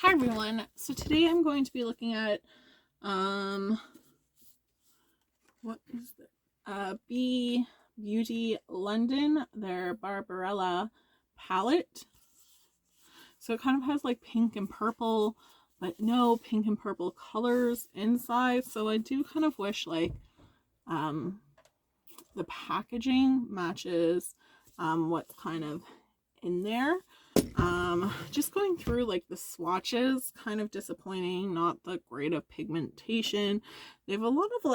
Hi everyone. So today I'm going to be looking at what is it? BeeBeauty London, their Barbarella palette. So it kind of has like pink and purple, but no pink and purple colors inside. So I do kind of wish like the packaging matches what's kind of in there. Just going through like the swatches, kind of disappointing, not the great of pigmentation. They have a lot of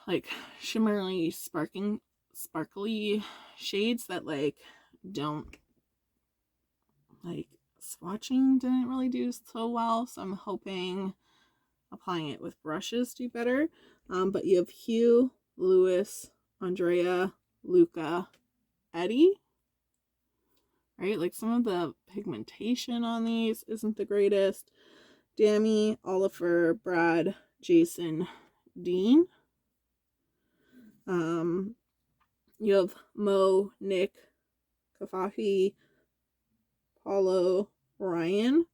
like shimmery sparkly shades that like don't like swatching didn't really do so well, so I'm hoping applying it with brushes do better. But you have Hugh, Lewis, Andrea, Luca, Eddie. Right, like some of the pigmentation on these isn't the greatest. Dammy, Oliver, Brad, Jason, Dean. You have Mo, Nick, Kafafi, Paulo, Ryan,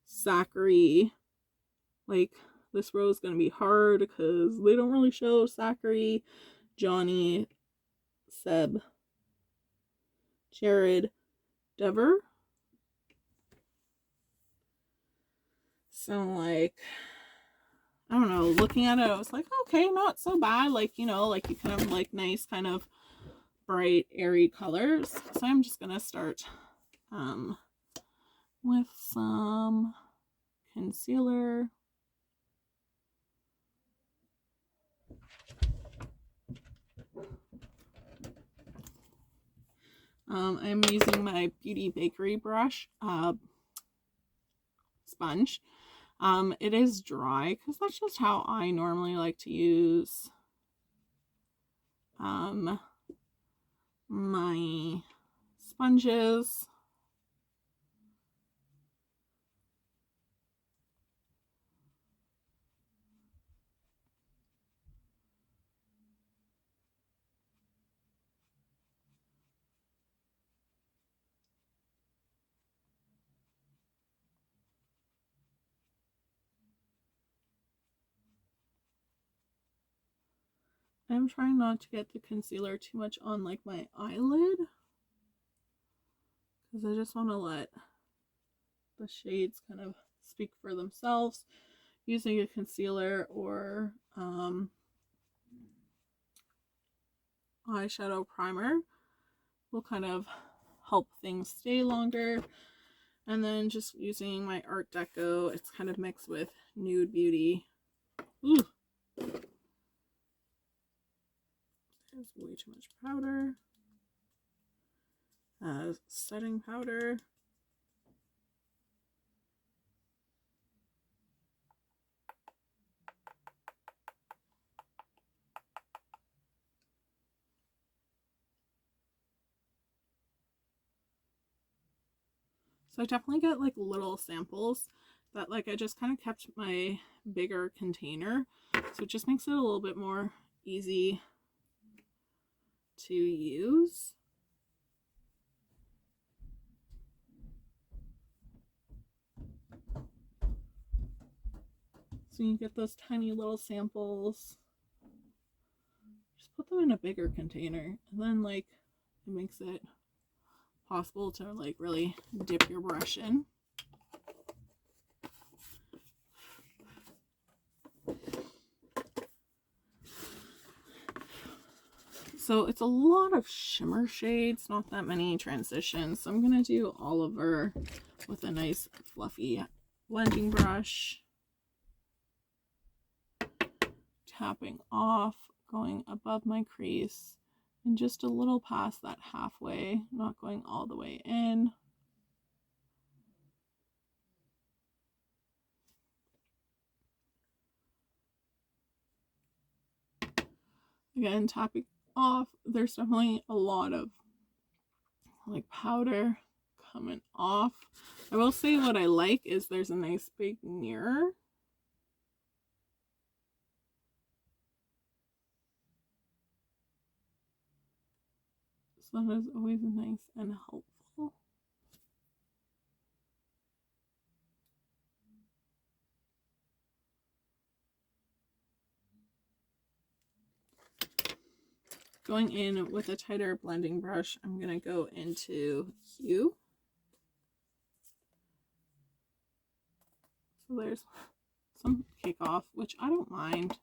Zachary. Like this row is gonna be hard because they don't really show Zachary, Johnny, Seb, Jared, Dever. So like, I don't know, looking at it, I was like, okay, not so bad. Like, you know, like you kind of like nice kind of bright, airy colors. So I'm just gonna start with some concealer. I'm using my Beauty Bakery brush sponge. It is dry because that's just how I normally like to use my sponges. I'm trying not to get the concealer too much on like my eyelid because I just want to let the shades kind of speak for themselves. Using a concealer or eyeshadow primer will kind of help things stay longer. And then just using my Art Deco, it's kind of mixed with Nude Beauty. Ooh. There's way too much powder. Setting powder. So I definitely get like little samples that like I just kind of kept my bigger container. So it just makes it a little bit more easy to use. So you get those tiny little samples. Just put them in a bigger container and then like it makes it possible to like really dip your brush in. So it's a lot of shimmer shades, not that many transitions. So I'm gonna do Oliver with a nice fluffy blending brush. Tapping off, going above my crease, and just a little past that halfway, not going all the way in. Again, tapping off. There's definitely a lot of like powder coming off. I will say what I like is there's a nice big mirror. So that is always nice and helpful. Going in with a tighter blending brush, I'm going to go into Hue. So there's some kickoff, which I don't mind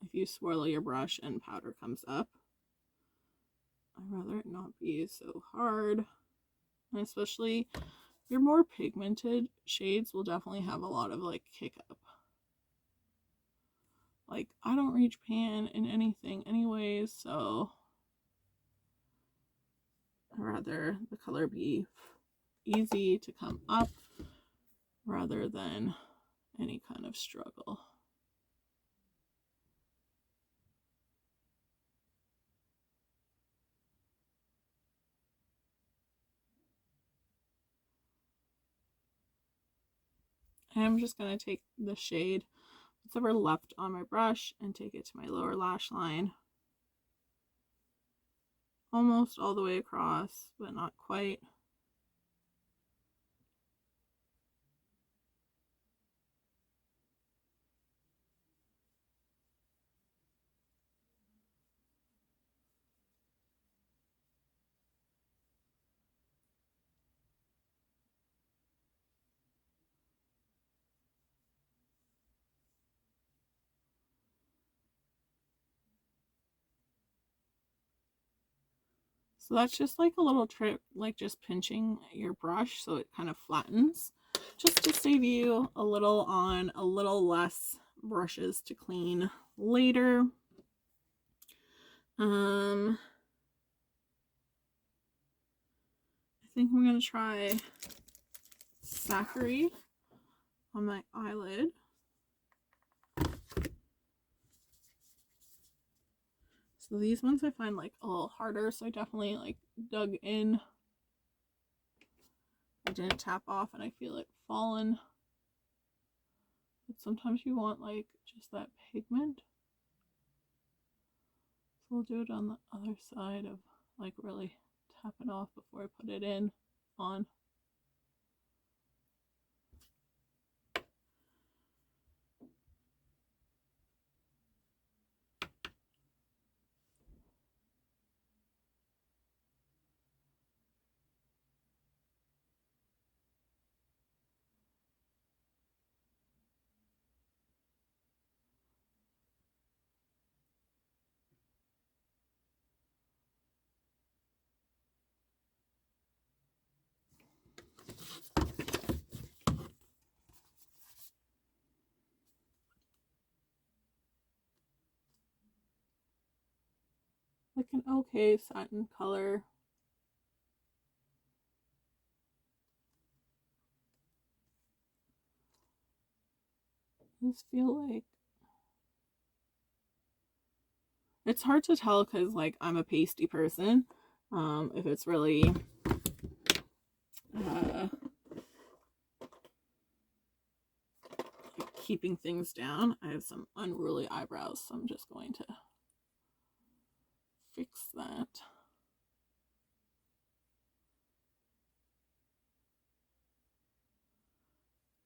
if you swirl your brush and powder comes up. I'd rather it not be so hard. And especially your more pigmented shades will definitely have a lot of like kick up. Like, I don't reach pan in anything anyways, so I'd rather the color be easy to come up rather than any kind of struggle. And I'm just going to take the shade that's ever left on my brush and take it to my lower lash line. Almost all the way across, but not quite. So that's just like a little trick, like just pinching your brush so it kind of flattens, just to save you a little on a little less brushes to clean later. I think I'm going to try Zachary on my eyelid. So these ones I find like a little harder, so I definitely like dug in. I didn't tap off and I feel it fallen. But sometimes you want like just that pigment. So we'll do it on the other side of like really tap it off before I put it in on. Like an okay satin color. I just feel like it's hard to tell because like I'm a pasty person. If it's really keeping things down. I have some unruly eyebrows, so I'm just going to fix that.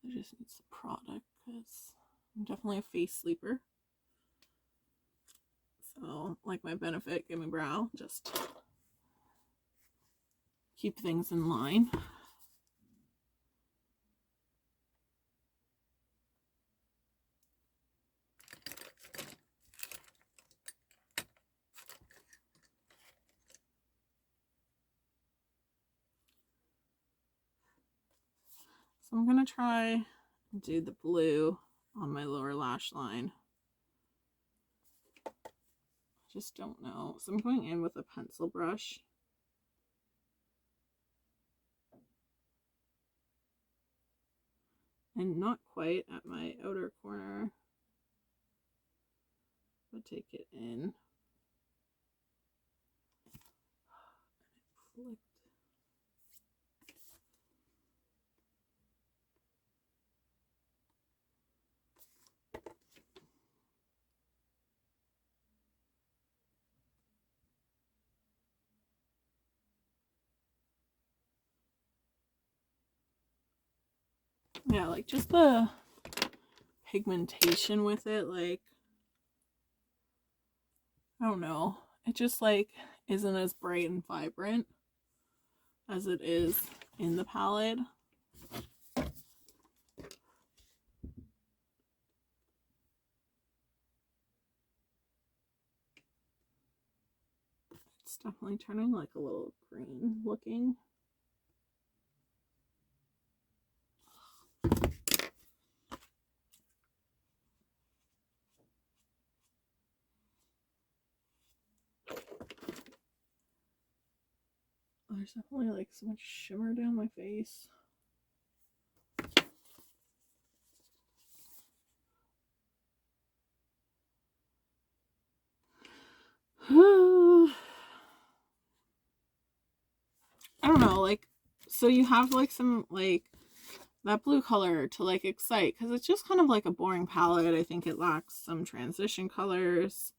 I just need some product because I'm definitely a face sleeper. So, like my Benefit Give Me Brow, just keep things in line. So I'm going to try and do the blue on my lower lash line. I just don't know. So I'm going in with a pencil brush. And not quite at my outer corner, but take it in. And it flicked. Yeah, like just the pigmentation with it, like I don't know. It just like isn't as bright and vibrant as it is in the palette. It's definitely turning like a little green looking. There's definitely like so much shimmer down my face. I don't know, like, so you have like some like that blue color to like excite, because it's just kind of like a boring palette. I think it lacks some transition colors.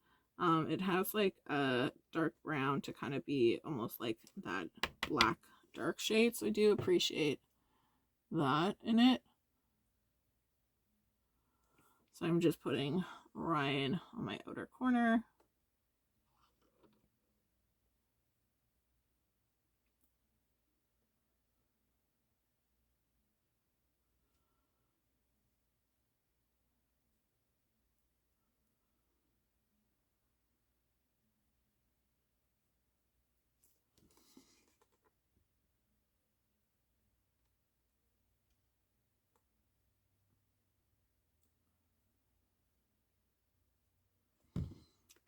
It has like a dark brown to kind of be almost like that black dark shade, so I do appreciate that in it. So I'm just putting Ryan on my outer corner.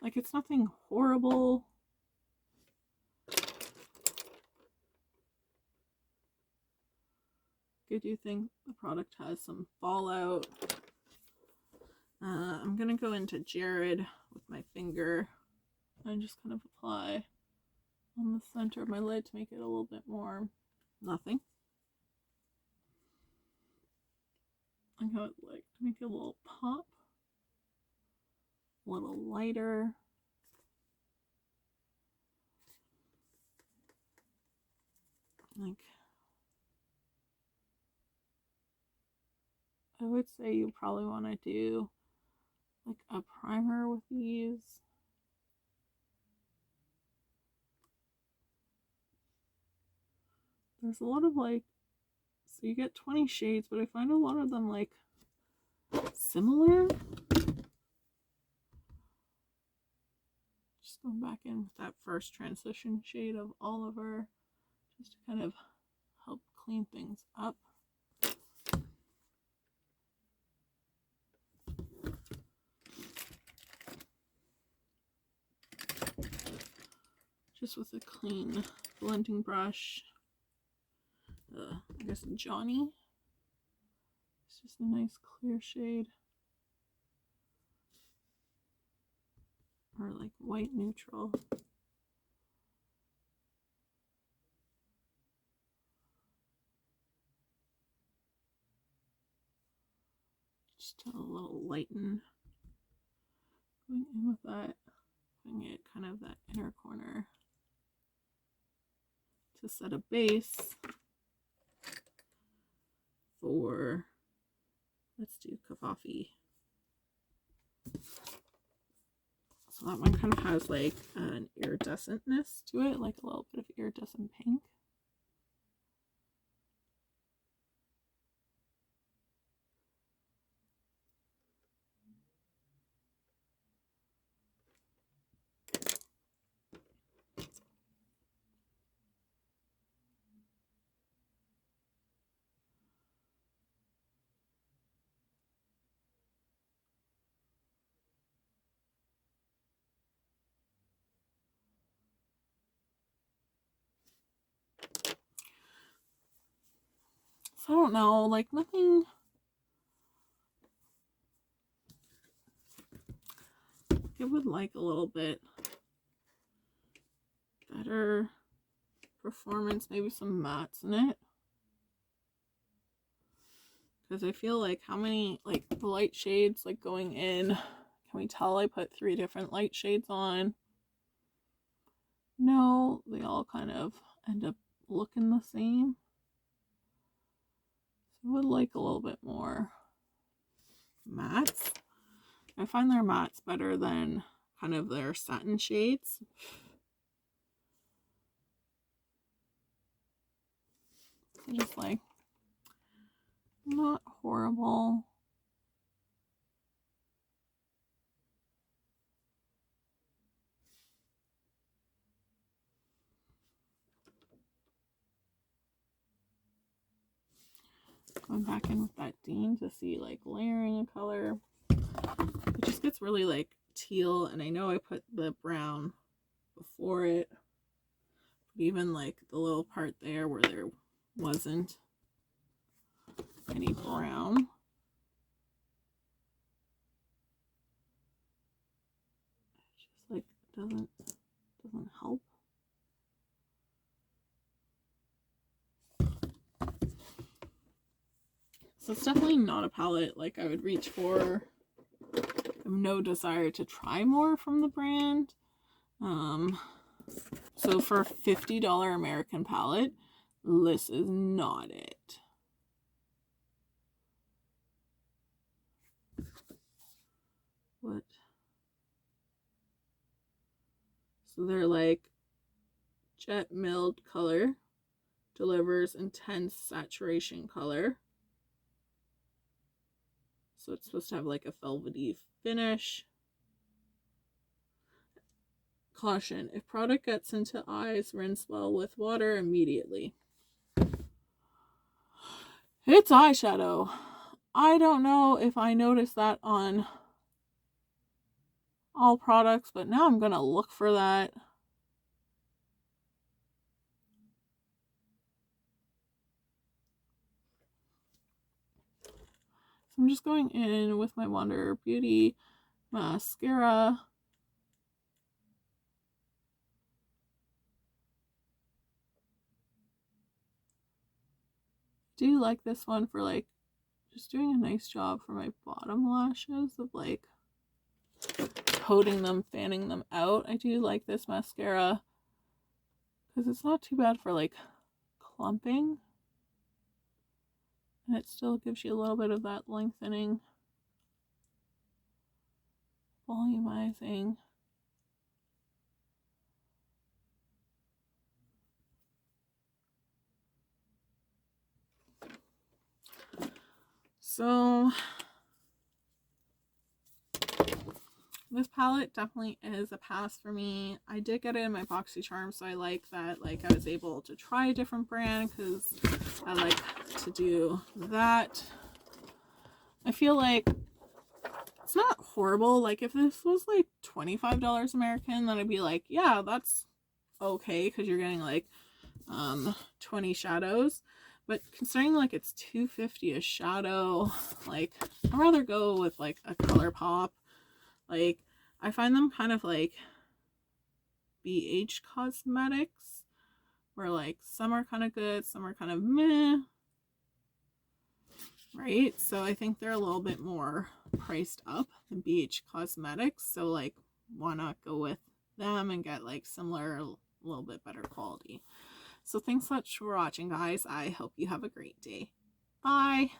Like, it's nothing horrible. I do think the product has some fallout. I'm gonna go into Jared with my finger and just kind of apply on the center of my lid to make it a little bit more nothing. I got like to make it a little pop, a little lighter. Like, I would say you probably want to do like a primer with these. There's a lot of like, so you get 20 shades, but I find a lot of them like similar. Just going back in with that first transition shade of Oliver, just to kind of help clean things up. Just with a clean blending brush. I guess Johnny. It's just a nice clear shade. Or like white neutral. Just a little lighten. Going in with that, putting it kind of that inner corner to set a base for, let's do Kafafi. So that one kind of has like an iridescentness to it, like a little bit of iridescent pink. So I don't know, like nothing. I would like a little bit better performance, maybe some mattes in it. Because I feel like how many, like the light shades like going in, can we tell I put 3 different light shades on? No, they all kind of end up looking the same. So I would like a little bit more mattes. I find their mattes better than kind of their satin shades. Just like, not horrible. Going back in with that Dean to see like layering a color. It just gets really like teal, and I know I put the brown before it, but even like the little part there where there wasn't any brown, it just like doesn't help. So it's definitely not a palette like I would reach for. I have no desire to try more from the brand. So for a $50 American palette, this is not it. What? So they're like jet milled color, delivers intense saturation color. So it's supposed to have like a velvety finish. Caution, if product gets into eyes, rinse well with water immediately. It's eyeshadow. I don't know if I noticed that on all products, but now I'm gonna look for that. So I'm just going in with my Wonder Beauty mascara. Do you like this one for like just doing a nice job for my bottom lashes of like coating them, fanning them out. I do like this mascara because it's not too bad for like clumping, and it still gives you a little bit of that lengthening, volumizing. So this palette definitely is a pass for me. I did get it in my BoxyCharm, so I like that like I was able to try a different brand because I like to do that. I feel like it's not horrible. Like if this was like $25 American, then I'd be like, yeah, that's okay because you're getting like 20 shadows. But considering like it's $2.50 a shadow, like I'd rather go with like a ColourPop. Like I find them kind of like BH Cosmetics, where like some are kind of good, some are kind of meh, right? So I think they're a little bit more priced up than BH Cosmetics, so like why not go with them and get like similar, a little bit better quality. So thanks so much for watching, guys. I hope you have a great day. Bye.